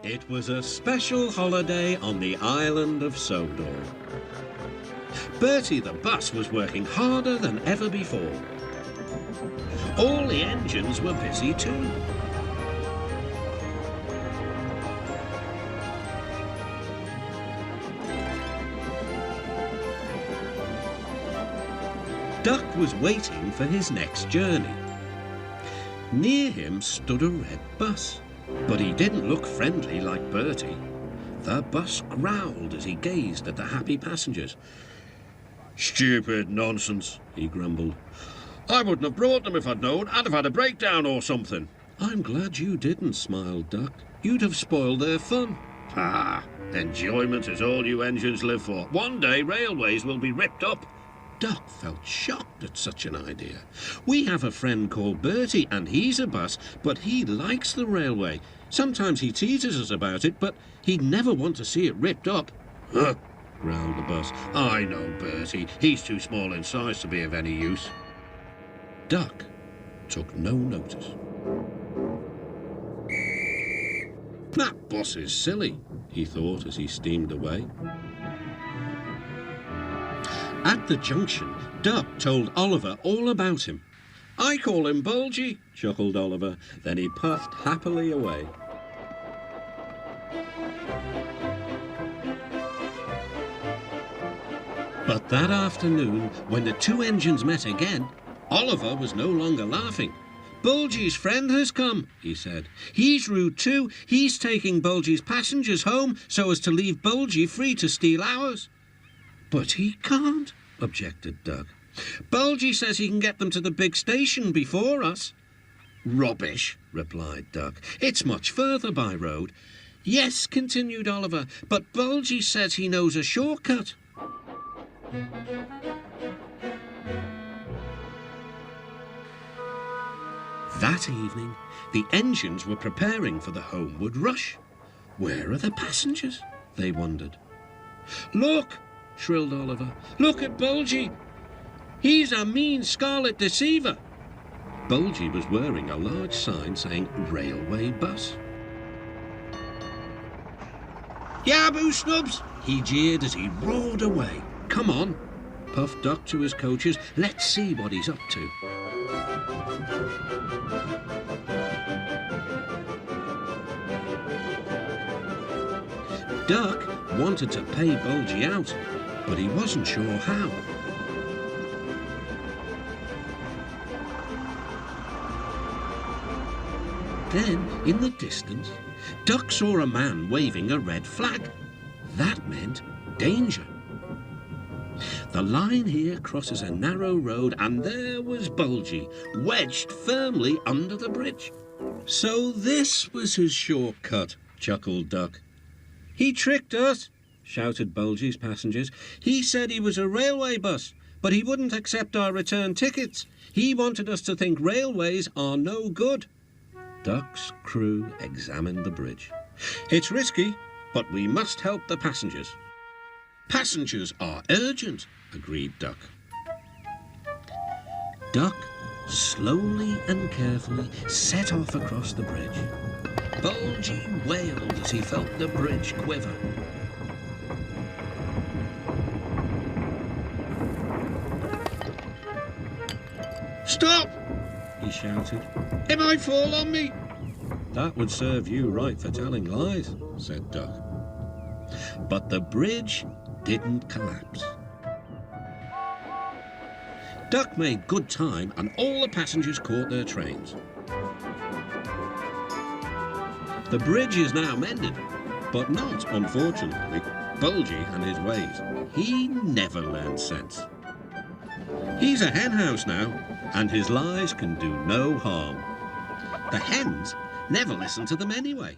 It was a special holiday on the island of Sodor. Bertie the bus was working harder than ever before. All the engines were busy too. Duck was waiting for his next journey. Near him stood a red bus, but he didn't look friendly like Bertie. The bus growled as he gazed at the happy passengers. "Stupid nonsense," he grumbled. "I wouldn't have brought them if I'd known. I'd have had a breakdown or something." "I'm glad you didn't," smiled Duck. "You'd have spoiled their fun." "Ah, enjoyment is all you engines live for. One day railways will be ripped up." Duck felt shocked at such an idea. "We have a friend called Bertie, and he's a bus, but he likes the railway. Sometimes he teases us about it, but he'd never want to see it ripped up." "Huh," growled the bus. "I know Bertie. He's too small in size to be of any use." Duck took no notice. "That bus is silly," he thought as he steamed away. At the junction, Duck told Oliver all about him. "I call him Bulgy," chuckled Oliver. Then he puffed happily away. But that afternoon, when the two engines met again, Oliver was no longer laughing. "Bulgy's friend has come," he said. "He's rude too. He's taking Bulgy's passengers home so as to leave Bulgy free to steal ours." "But he can't," objected Duck. "Bulgy says he can get them to the big station before us." "Rubbish," replied Duck. "It's much further by road." "Yes," continued Oliver, "but Bulgy says he knows a shortcut." That evening, the engines were preparing for the homeward rush. "Where are the passengers?" they wondered. "Look!" shrilled Oliver. "Look at Bulgy! He's a mean scarlet deceiver." Bulgy was wearing a large sign saying "Railway Bus." "Yaboo snubs!" he jeered as he roared away. "Come on," puffed Duck to his coaches. "Let's see what he's up to." Duck wanted to pay Bulgy out, but he wasn't sure how. Then, in the distance, Duck saw a man waving a red flag. That meant danger. The line here crosses a narrow road, and there was Bulgy, wedged firmly under the bridge. "So this was his shortcut," chuckled Duck. "He tricked us," shouted Bulgy's passengers. "He said he was a railway bus, but he wouldn't accept our return tickets. He wanted us to think railways are no good." Duck's crew examined the bridge. "It's risky, but we must help the passengers." "Passengers are urgent," agreed Duck. Duck slowly and carefully set off across the bridge. Bulgy wailed as he felt the bridge quiver. "Stop!" he shouted. "It might fall on me." "That would serve you right for telling lies," said Duck. But the bridge didn't collapse. Duck made good time, and all the passengers caught their trains. The bridge is now mended, but not, unfortunately, Bulgy and his ways. He never learned sense. He's a hen house now, and his lies can do no harm. The hens never listen to them anyway.